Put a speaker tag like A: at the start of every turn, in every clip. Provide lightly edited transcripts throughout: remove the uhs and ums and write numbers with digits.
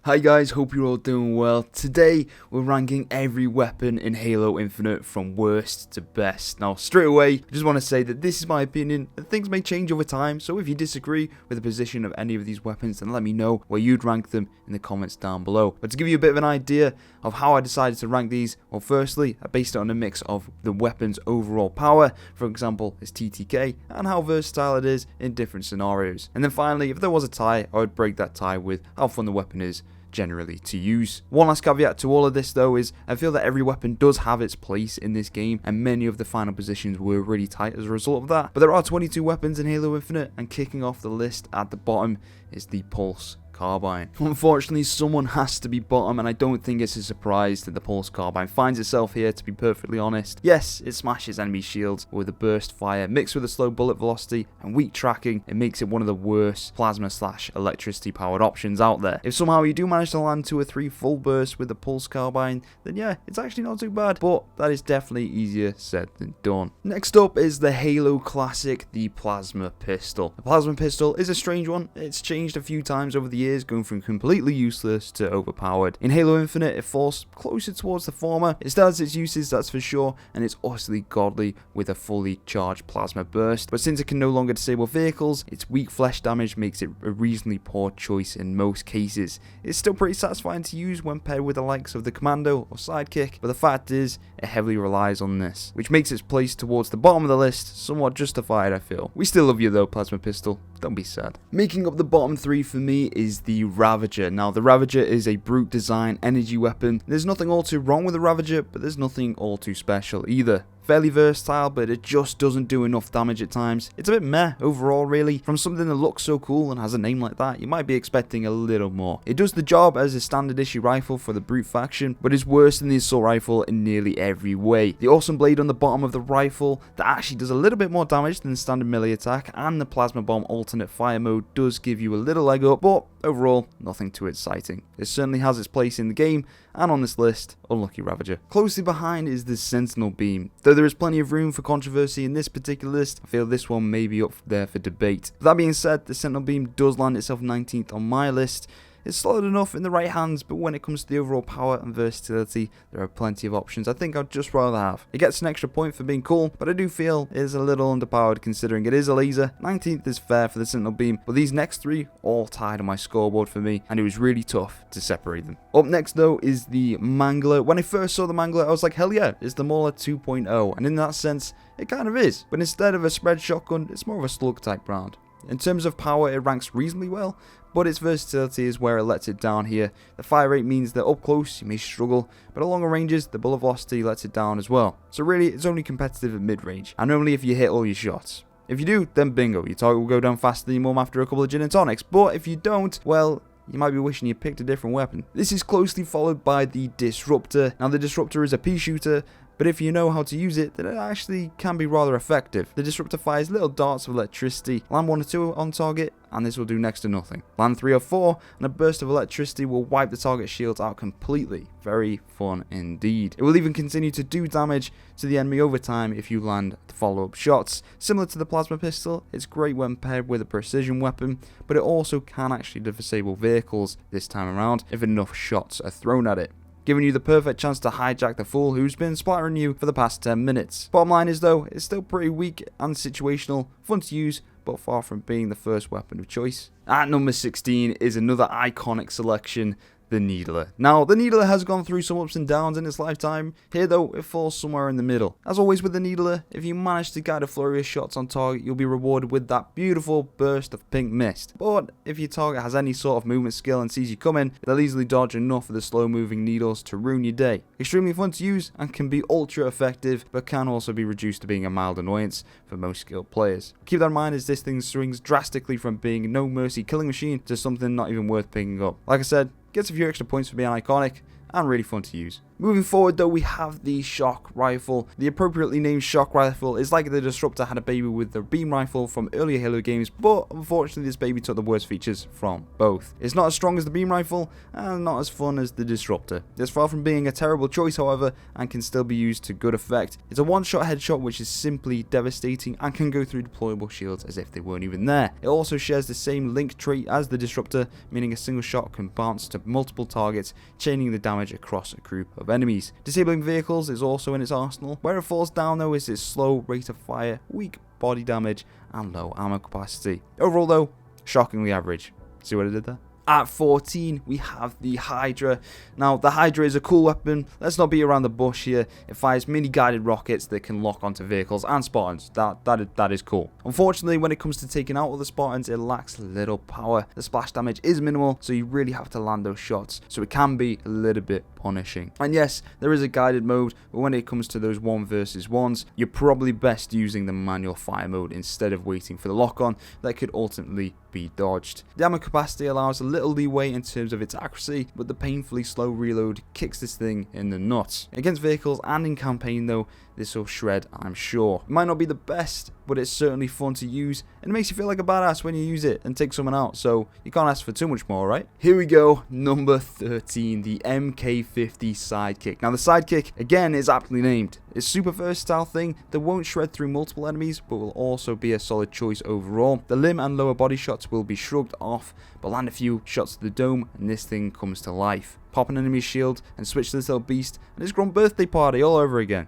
A: Hi guys, hope you're all doing well. Today we're ranking every weapon in Halo Infinite from worst to best. Now straight away, I just want to say that this is my opinion and things may change over time, so if you disagree with the position of any of these weapons, then let me know where you'd rank them in the comments down below. But to give you a bit of an idea of how I decided to rank these, well firstly, I based it on a mix of the weapon's overall power, for example its TTK, and how versatile it is in different scenarios. And then finally, if there was a tie, I would break that tie with how fun the weapon is generally to use. One last caveat to all of this though is I feel that every weapon does have its place in this game, and many of the final positions were really tight as a result of that. But there are 22 weapons in Halo Infinite, and kicking off the list at the bottom is the Pulse Carbine. Unfortunately, someone has to be bottom, and I don't think it's a surprise that the Pulse Carbine finds itself here, to be perfectly honest. Yes, it smashes enemy shields with a burst fire mixed with a slow bullet velocity and weak tracking. It makes it one of the worst plasma / electricity powered options out there. If somehow you do manage to land 2 or 3 full bursts with the Pulse Carbine, then yeah, it's actually not too bad, but that is definitely easier said than done. Next up is the Halo classic, the Plasma Pistol. The Plasma Pistol is a strange one. It's changed a few times over the years, going from completely useless to overpowered. In Halo Infinite, it falls closer towards the former. It still has its uses, that's for sure, and it's utterly godly with a fully charged plasma burst. But since it can no longer disable vehicles, its weak flesh damage makes it a reasonably poor choice in most cases. It's still pretty satisfying to use when paired with the likes of the Commando or Sidekick, but the fact is, it heavily relies on this, which makes its place towards the bottom of the list somewhat justified, I feel. We still love you though, Plasma Pistol. Don't be sad. Making up the bottom 3 for me is the Ravager. Now, the Ravager is a brute design energy weapon. There's nothing all too wrong with the Ravager, but there's nothing all too special either. Fairly versatile, but it just doesn't do enough damage at times. It's a bit meh overall, really. From something that looks so cool and has a name like that, you might be expecting a little more. It does the job as a standard issue rifle for the brute faction, but is worse than the assault rifle in nearly every way. The awesome blade on the bottom of the rifle that actually does a little bit more damage than the standard melee attack, and the plasma bomb alternate fire mode does give you a little leg up, but overall, nothing too exciting. It certainly has its place in the game, and on this list, unlucky Ravager. Closely behind is the Sentinel Beam. Though there is plenty of room for controversy in this particular list, I feel this one may be up there for debate. That being said, the Sentinel Beam does land itself 19th on my list. It's solid enough in the right hands, but when it comes to the overall power and versatility, there are plenty of options I think I'd just rather have. It gets an extra point for being cool, but I do feel it is a little underpowered considering it is a laser. 19th is fair for the Sentinel Beam, but these next 3 all tied on my scoreboard for me, and it was really tough to separate them. Up next though is the Mangler. When I first saw the Mangler, I was like, hell yeah, it's the Mauler 2.0, and in that sense, it kind of is. But instead of a spread shotgun, it's more of a slug type round. In terms of power, it ranks reasonably well, but its versatility is where it lets it down here. The fire rate means that up close you may struggle, but at longer ranges the bullet velocity lets it down as well. So really it's only competitive at mid-range, and only if you hit all your shots. If you do, then bingo, your target will go down faster than your mum after a couple of gin and tonics, but if you don't, well, you might be wishing you picked a different weapon. This is closely followed by the Disruptor. Now the Disruptor is a pea shooter, but if you know how to use it, then it actually can be rather effective. The Disruptor fires little darts of electricity. Land 1 or 2 on target, and this will do next to nothing. Land 3 or 4, and a burst of electricity will wipe the target shields out completely. Very fun indeed. It will even continue to do damage to the enemy over time if you land the follow-up shots. Similar to the Plasma Pistol, it's great when paired with a precision weapon, but it also can actually disable vehicles this time around if enough shots are thrown at it, giving you the perfect chance to hijack the fool who's been splattering you for the past 10 minutes. Bottom line is though, it's still pretty weak and situational, fun to use, but far from being the first weapon of choice. At number 16 is another iconic selection, the Needler. Now, the Needler has gone through some ups and downs in its lifetime. Here though, it falls somewhere in the middle. As always with the Needler, if you manage to guide a flurry of shots on target, you'll be rewarded with that beautiful burst of pink mist. But if your target has any sort of movement skill and sees you coming, they'll easily dodge enough of the slow moving needles to ruin your day. Extremely fun to use and can be ultra effective, but can also be reduced to being a mild annoyance for most skilled players. Keep that in mind as this thing swings drastically from being no mercy killing machine to something not even worth picking up. Like I said, gets a few extra points for being iconic, and really fun to use. Moving forward though, we have the shock rifle. The appropriately named shock rifle is like the disruptor had a baby with the beam rifle from earlier Halo games, but unfortunately this baby took the worst features from both. It's not as strong as the beam rifle and not as fun as the disruptor. It's far from being a terrible choice however, and can still be used to good effect. It's a one-shot headshot which is simply devastating and can go through deployable shields as if they weren't even there. It also shares the same link trait as the disruptor, meaning a single shot can bounce to multiple targets, chaining the damage across a group of enemies. Disabling vehicles is also in its arsenal. Where it falls down though is its slow rate of fire, weak body damage, and low ammo capacity. Overall though, shockingly average. See what I did there? At 14, we have the Hydra. Now, the Hydra is a cool weapon. Let's not beat around the bush here. It fires mini-guided rockets that can lock onto vehicles and Spartans. That is cool. Unfortunately, when it comes to taking out all the Spartans, it lacks little power. The splash damage is minimal, so you really have to land those shots. So it can be a little bit punishing. And yes, there is a guided mode, but when it comes to those 1 versus 1s, you're probably best using the manual fire mode instead of waiting for the lock-on that could ultimately be dodged. The ammo capacity allows a little leeway in terms of its accuracy, but the painfully slow reload kicks this thing in the nuts. Against vehicles and in campaign though, this will shred, I'm sure. It might not be the best, but it's certainly fun to use, and it makes you feel like a badass when you use it and take someone out, so you can't ask for too much more, right? Here we go, number 13, the MK50 Sidekick. Now the Sidekick, again, is aptly named. It's a super versatile thing that won't shred through multiple enemies, but will also be a solid choice overall. The limb and lower body shots will be shrugged off, but land a few shots to the dome, and this thing comes to life. Pop an enemy's shield, and switch to this little beast, and it's grown birthday party all over again.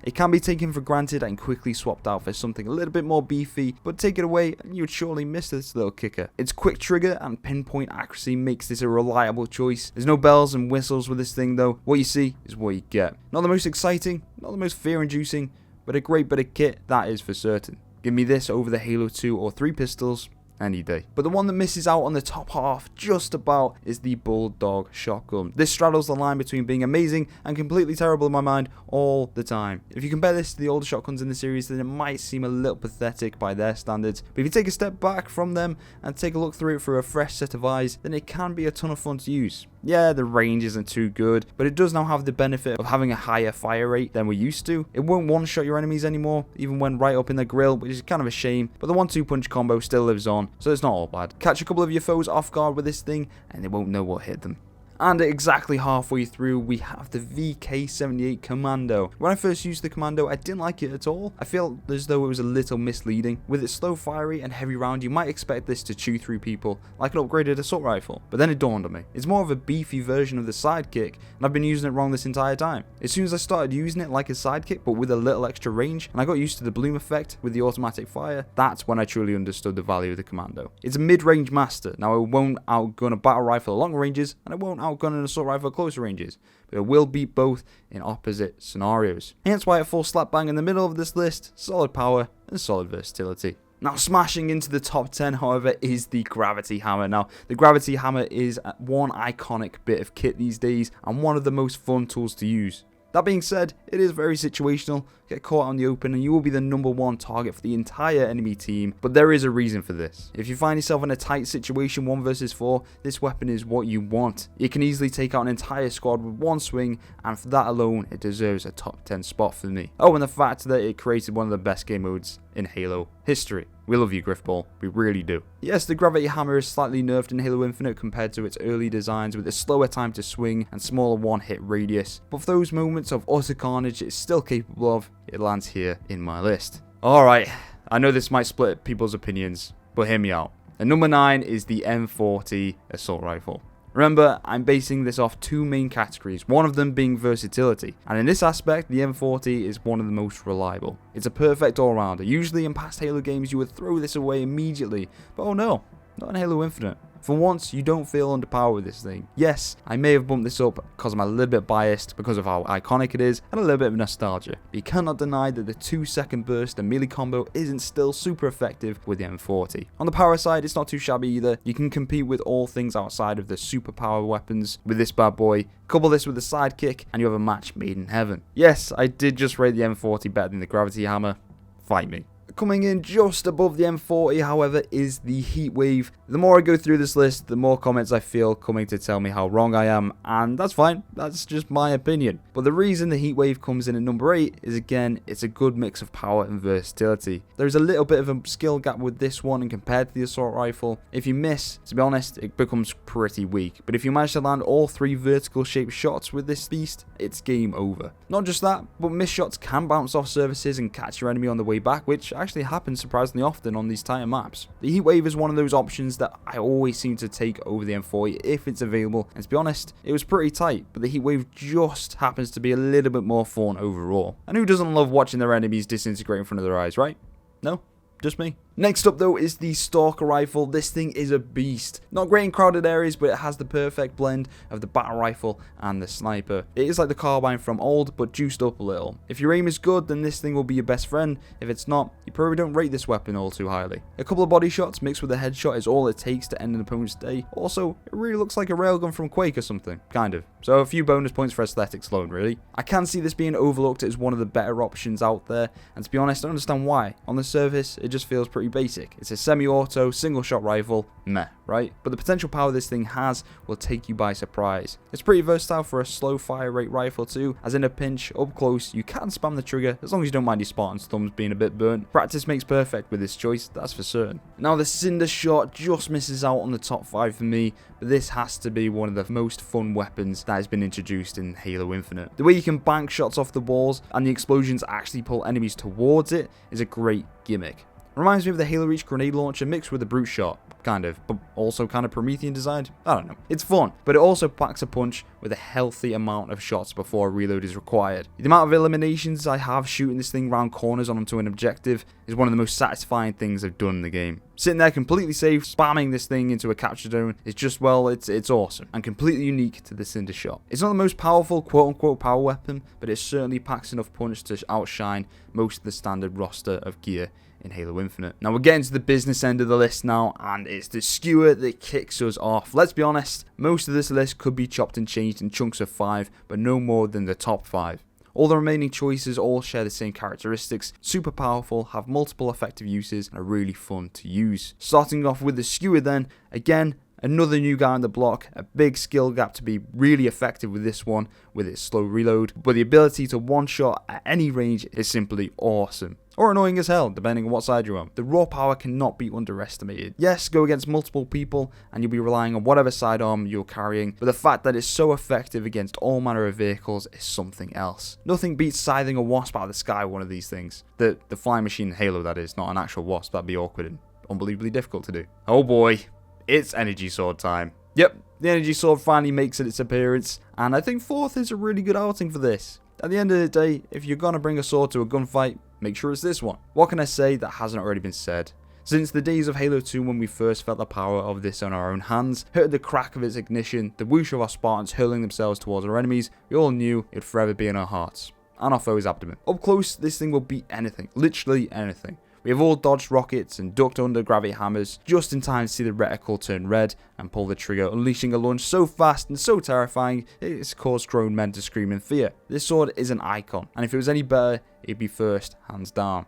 A: It can be taken for granted and quickly swapped out for something a little bit more beefy, but take it away and you would surely miss this little kicker. Its quick trigger and pinpoint accuracy makes this a reliable choice. There's no bells and whistles with this thing though. What you see is what you get. Not the most exciting, not the most fear-inducing, but a great bit of kit, that is for certain. Give me this over the Halo 2 or 3 pistols any day. But the one that misses out on the top half just about is the Bulldog shotgun. This straddles the line between being amazing and completely terrible in my mind all the time. If you compare this to the older shotguns in the series, then it might seem a little pathetic by their standards, but if you take a step back from them and take a look through it through a fresh set of eyes, then it can be a ton of fun to use. Yeah, the range isn't too good, but it does now have the benefit of having a higher fire rate than we used to. It won't one-shot your enemies anymore, even when right up in the grill, which is kind of a shame, but the 1-2 punch combo still lives on, so it's not all bad. Catch a couple of your foes off guard with this thing, and they won't know what hit them. And exactly halfway through, we have the VK78 Commando. When I first used the Commando, I didn't like it at all. I felt as though it was a little misleading. With its slow fire rate and heavy round, you might expect this to chew through people like an upgraded assault rifle. But then it dawned on me. It's more of a beefy version of the Sidekick, and I've been using it wrong this entire time. As soon as I started using it like a Sidekick, but with a little extra range, and I got used to the bloom effect with the automatic fire, that's when I truly understood the value of the Commando. It's a mid-range master. Now, it won't outgun a battle rifle at long ranges, and it won't outgun an assault rifle at closer ranges, but it will beat both in opposite scenarios. Hence why it falls slap bang in the middle of this list. Solid power and solid versatility. Now, smashing into the top 10, however, is the Gravity Hammer. Now, the Gravity Hammer is one iconic bit of kit these days, and one of the most fun tools to use. That being said, it is very situational. Get caught out in the open and you will be the #1 target for the entire enemy team, but there is a reason for this. If you find yourself in a tight situation 1 versus 4, this weapon is what you want. It can easily take out an entire squad with one swing, and for that alone, it deserves a top 10 spot for me. Oh, and the fact that it created one of the best game modes in Halo history. We love you, Griffball. We really do. Yes, the Gravity Hammer is slightly nerfed in Halo Infinite compared to its early designs with a slower time to swing and smaller one-hit radius. But for those moments of utter carnage it's still capable of, it lands here in my list. Alright, I know this might split people's opinions, but hear me out. And number 9 is the M40 Assault Rifle. Remember, I'm basing this off 2 main categories, one of them being versatility, and in this aspect, the M40 is one of the most reliable. It's a perfect all-rounder. Usually in past Halo games you would throw this away immediately, but oh no, not in Halo Infinite. For once, you don't feel underpowered with this thing. Yes, I may have bumped this up because I'm a little bit biased because of how iconic it is and a little bit of nostalgia. But you cannot deny that the 2-second burst and melee combo isn't still super effective with the M40. On the power side, it's not too shabby either. You can compete with all things outside of the super power weapons with this bad boy. Couple this with the Sidekick and you have a match made in heaven. Yes, I did just rate the M40 better than the Gravity Hammer. Fight me. Coming in just above the M40, however, is the Heatwave. The more I go through this list, the more comments I feel coming to tell me how wrong I am, and that's fine, that's just my opinion. But the reason the Heatwave comes in at number 8 is, again, it's a good mix of power and versatility. There's a little bit of a skill gap with this one and compared to the assault rifle. If you miss, to be honest, it becomes pretty weak. But if you manage to land all 3 vertical shaped shots with this beast, it's game over. Not just that, but missed shots can bounce off surfaces and catch your enemy on the way back, which actually happens surprisingly often on these tighter maps. The Heatwave is one of those options that I always seem to take over the M40 if it's available, and to be honest, it was pretty tight, but the Heatwave just happens to be a little bit more fun overall. And who doesn't love watching their enemies disintegrate in front of their eyes, right? No? Just me. Next up though is the Stalker Rifle. This thing is a beast. Not great in crowded areas, but it has the perfect blend of the battle rifle and the sniper. It is like the Carbine from old, but juiced up a little. If your aim is good, then this thing will be your best friend. If it's not, you probably don't rate this weapon all too highly. A couple of body shots mixed with a headshot is all it takes to end an opponent's day. Also, it really looks like a railgun from Quake or something. Kind of. So a few bonus points for aesthetics alone, really. I can see this being overlooked as one of the better options out there, and to be honest, I don't understand why. On the surface, it just feels pretty basic. It's a semi-auto, single-shot rifle, meh, right? But the potential power this thing has will take you by surprise. It's pretty versatile for a slow fire rate rifle too, as in a pinch, up close, you can spam the trigger, as long as you don't mind your Spartan's thumbs being a bit burnt. Practice makes perfect with this choice, that's for certain. Now the Cinder Shot just misses out on the top 5 for me, but this has to be one of the most fun weapons that has been introduced in Halo Infinite. The way you can bank shots off the walls, and the explosions actually pull enemies towards it, is a great gimmick. Reminds me of the Halo Reach grenade launcher mixed with a brute shot, kind of, but also kind of Promethean designed. I don't know. It's fun, but it also packs a punch with a healthy amount of shots before a reload is required. The amount of eliminations I have shooting this thing round corners onto an objective is one of the most satisfying things I've done in the game. Sitting there completely safe, spamming this thing into a capture zone is just, well, it's awesome and completely unique to the Cinder Shot. It's not the most powerful quote-unquote power weapon, but it certainly packs enough punch to outshine most of the standard roster of gear in Halo Infinite. Now we're getting to the business end of the list now, and it's the Skewer that kicks us off. Let's be honest, most of this list could be chopped and changed in chunks of 5, but no more than the top 5. All the remaining choices all share the same characteristics, super powerful, have multiple effective uses, and are really fun to use. Starting off with the Skewer then, again, another new guy on the block, a big skill gap to be really effective with this one, with its slow reload, but the ability to one-shot at any range is simply awesome. Or annoying as hell, depending on what side you're on. The raw power cannot be underestimated. Yes, go against multiple people, and you'll be relying on whatever sidearm you're carrying, but the fact that it's so effective against all manner of vehicles is something else. Nothing beats scything a wasp out of the sky with one of these things. The flying machine in Halo, that is, not an actual wasp. That'd be awkward and unbelievably difficult to do. Oh boy, it's energy sword time. Yep, the energy sword finally makes its appearance, and I think 4th is a really good outing for this. At the end of the day, if you're gonna bring a sword to a gunfight, make sure it's this one. What can I say that hasn't already been said? Since the days of Halo 2 when we first felt the power of this on our own hands, heard the crack of its ignition, the whoosh of our Spartans hurling themselves towards our enemies, we all knew it would forever be in our hearts. And our foe's abdomen. Up close, this thing will beat anything. Literally anything. We have all dodged rockets and ducked under gravity hammers just in time to see the reticle turn red and pull the trigger, unleashing a launch so fast and so terrifying it's caused grown men to scream in fear. This sword is an icon, and if it was any better, it'd be first, hands down.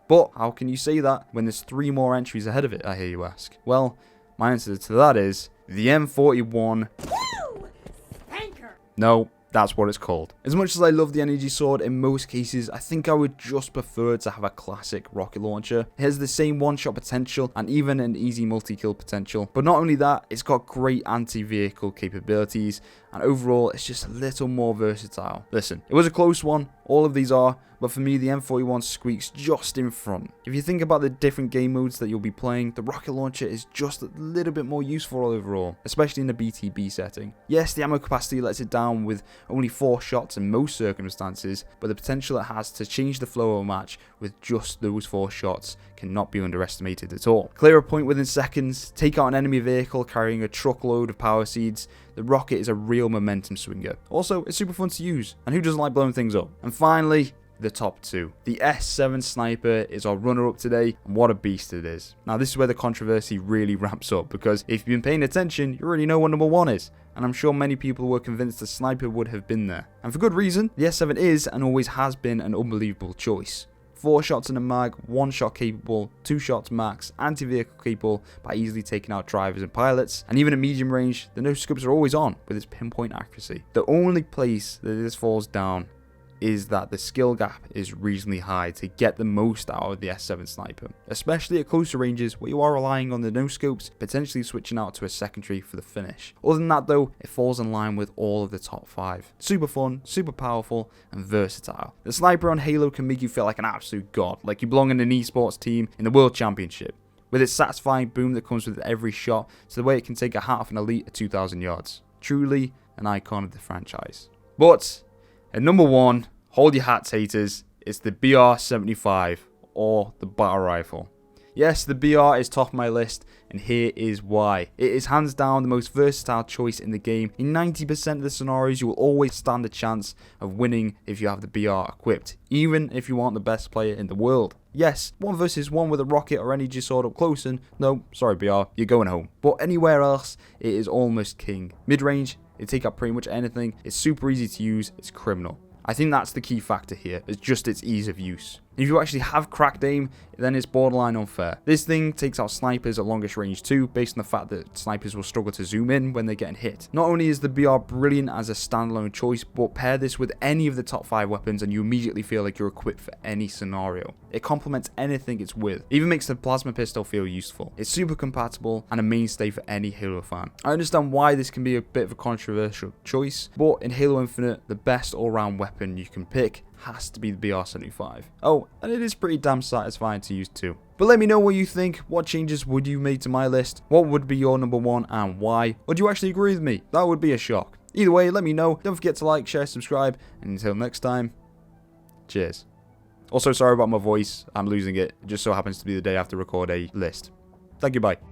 A: But how can you say that when there's 3 more entries ahead of it, I hear you ask? Well, my answer to that is the M41. Woo! Spanker! No. That's what it's called. As much as I love the energy sword, in most cases, I think I would just prefer to have a classic rocket launcher. It has the same one-shot potential and even an easy multi-kill potential. But not only that, it's got great anti-vehicle capabilities, and overall, it's just a little more versatile. Listen, it was a close one, all of these are, but for me, the M41 squeaks just in front. If you think about the different game modes that you'll be playing, the rocket launcher is just a little bit more useful overall, especially in a BTB setting. Yes, the ammo capacity lets it down with only 4 shots in most circumstances, but the potential it has to change the flow of a match with just those 4 shots cannot be underestimated at all. Clear a point within seconds, take out an enemy vehicle carrying a truckload of power seeds, the rocket is a real momentum swinger. Also, it's super fun to use, and who doesn't like blowing things up? And finally, the top 2. The S7 Sniper is our runner-up today, and what a beast it is. Now this is where the controversy really ramps up, because if you've been paying attention, you already know what number 1 is, and I'm sure many people were convinced the Sniper would have been there. And for good reason, the S7 is and always has been an unbelievable choice. 4 shots in a mag, 1 shot capable, 2 shots max, anti-vehicle capable by easily taking out drivers and pilots, and even at medium range, the no-scopes are always on with its pinpoint accuracy. The only place that this falls down is that the skill gap is reasonably high to get the most out of the S7 sniper, especially at closer ranges where you are relying on the no-scopes, potentially switching out to a secondary for the finish. Other than that though, it falls in line with all of the top 5. Super fun, super powerful, and versatile. The sniper on Halo can make you feel like an absolute god, like you belong in an esports team in the World Championship, with its satisfying boom that comes with every shot, to the way it can take a half an elite at 2,000 yards. Truly an icon of the franchise. But at number 1, hold your hats haters, it's the BR75, or the battle rifle. Yes, the BR is top of my list, and here is why. It is hands down the most versatile choice in the game. In 90% of the scenarios, you will always stand a chance of winning if you have the BR equipped, even if you aren't the best player in the world. Yes, 1 versus 1 with a rocket or energy sword up close, and no, sorry BR, you're going home. But anywhere else, it is almost king. Mid-range, it take up pretty much anything, it's super easy to use, it's criminal. I think that's the key factor here, is just its ease of use. If you actually have cracked aim, then it's borderline unfair. This thing takes out snipers at longest range too, based on the fact that snipers will struggle to zoom in when they're getting hit. Not only is the BR brilliant as a standalone choice, but pair this with any of the top 5 weapons and you immediately feel like you're equipped for any scenario. It complements anything it's with. Even makes the plasma pistol feel useful. It's super compatible and a mainstay for any Halo fan. I understand why this can be a bit of a controversial choice, but in Halo Infinite, the best all-round weapon you can pick has to be the BR75. Oh, and it is pretty damn satisfying to use too. But let me know what you think. What changes would you make to my list? What would be your number 1 and why? Or do you actually agree with me? That would be a shock. Either way, let me know. Don't forget to like, share, subscribe, and until next time, cheers. Also, sorry about my voice. I'm losing it. It just so happens to be the day I have to record a list. Thank you, bye.